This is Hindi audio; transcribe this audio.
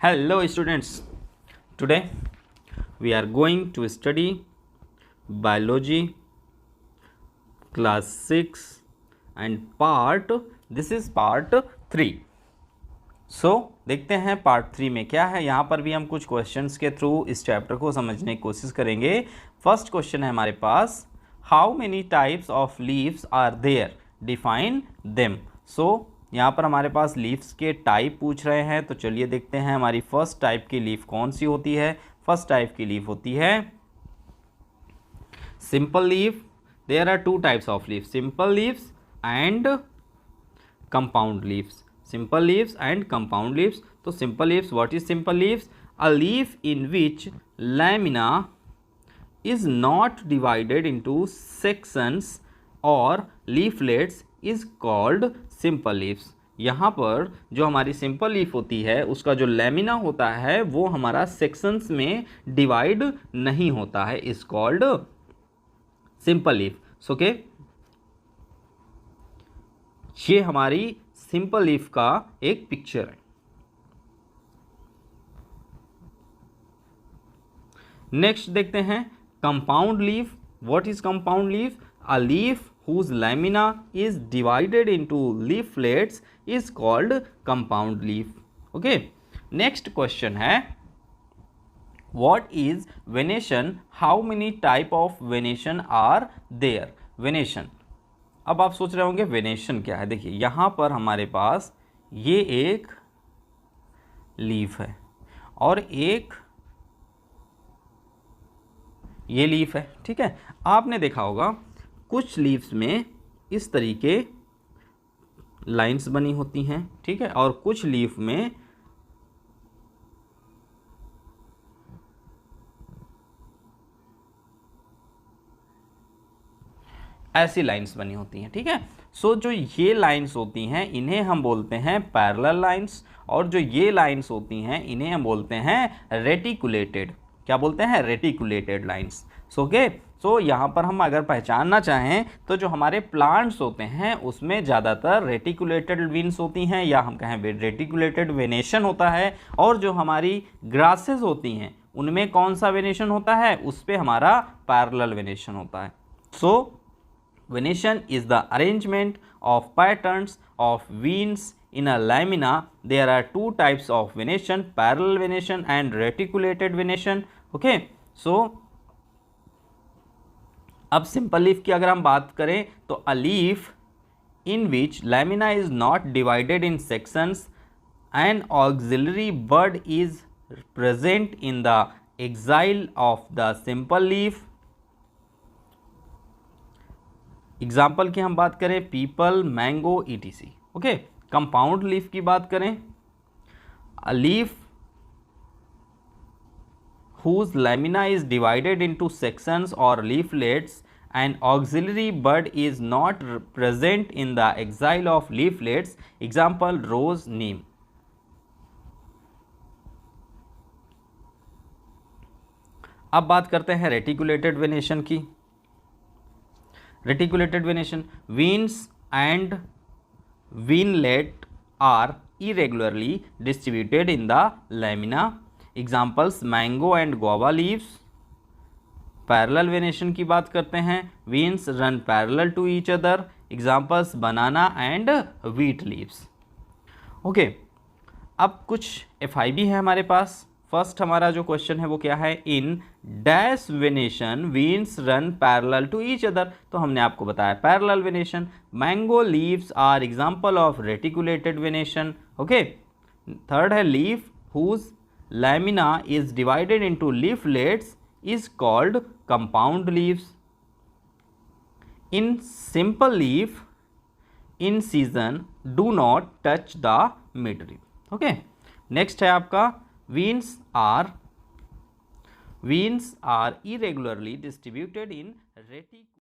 Hello students, today we are going to study biology class 6 and this is part 3. सो देखते हैं पार्ट 3 में क्या है. यहाँ पर भी हम कुछ क्वेश्चंस के थ्रू इस चैप्टर को समझने की कोशिश करेंगे. फर्स्ट क्वेश्चन है हमारे पास, how many types of leaves are there, define them. So यहाँ पर हमारे पास लीव्स के टाइप पूछ रहे हैं, तो चलिए देखते हैं हमारी फर्स्ट टाइप की लीफ कौन सी होती है. फर्स्ट टाइप की लीफ होती है simple leaf. There are two types of leaf, simple leaves and compound leaves. Simple leaves and compound leaves. So simple leaves, what is simple leaves? A leaf in which lamina is not divided into sections or leaflets is called simple leaves. यहाँ पर जो हमारी सिंपल लीफ होती है उसका जो लेमिना होता है वो हमारा सेक्शंस में डिवाइड नहीं होता है, is called simple leaf. Okay, ये हमारी सिंपल लीफ का एक पिक्चर है. नेक्स्ट देखते हैं compound leaf. What is compound leaf? A leaf whose lamina is divided into leaflets is called compound leaf. Okay, next question है, what is venation? How many type of venation are there? Venation. अब आप सोच रहे होंगे वेनेशन क्या है. देखिए यहाँ पर हमारे पास ये एक लीफ है और एक ये लीफ है. ठीक है, आपने देखा होगा कुछ लीव्स में इस तरीके लाइंस बनी होती हैं. ठीक है, और कुछ लीफ में ऐसी लाइंस बनी होती हैं. ठीक है, सो जो ये लाइंस होती हैं इन्हें हम बोलते हैं पैरेलल लाइंस, और जो ये लाइंस होती हैं इन्हें हम बोलते हैं रेटिकुलेटेड. क्या बोलते हैं? Reticulated lines. सो यहाँ पर हम अगर पहचानना चाहें तो जो हमारे प्लांट्स होते हैं उसमें ज़्यादातर रेटिकुलेटेड वेन्स होती हैं, या हम कहें रेटिकुलेटेड वेनेशन होता है. और जो हमारी ग्रासेस होती हैं उनमें कौन सा वेनेशन होता है? उस पर हमारा पैरेलल वेनेशन होता है. सो venation is the arrangement of patterns of veins in a lamina. There are two types of venation, parallel venation and reticulated venation. Okay, so अब simple leaf की अगर हम बात करें तो a leaf in which lamina is not divided in sections and auxiliary bud is present in the axil of the simple leaf. Example की हम बात करें people, mango, etc. Okay, compound leaf की बात करें, a leaf whose lamina is divided into sections or leaflets and auxiliary bud is not present in the axil of leaflets. Example, rose, neem. अब बात करते हैं रेटिकुलेटेड वेनेशन की. Reticulated venation, veins and venlet are irregularly distributed in the lamina. Examples, mango and guava leaves. Parallel venation की बात करते हैं, veins run parallel to each other. Examples, banana and wheat leaves. Okay, अब कुछ FIB है हमारे पास. फर्स्ट हमारा जो क्वेश्चन है वो क्या है, in dash venation veins run parallel to each other. तो हमने आपको बताया parallel venation. Mango leaves are example of reticulated venation. Okay, third है leaf whose lamina is divided into leaflets is called compound leaves. In simple leaf incision do not touch the mid leaf. Okay, next है आपका veins are irregularly distributed in reticulated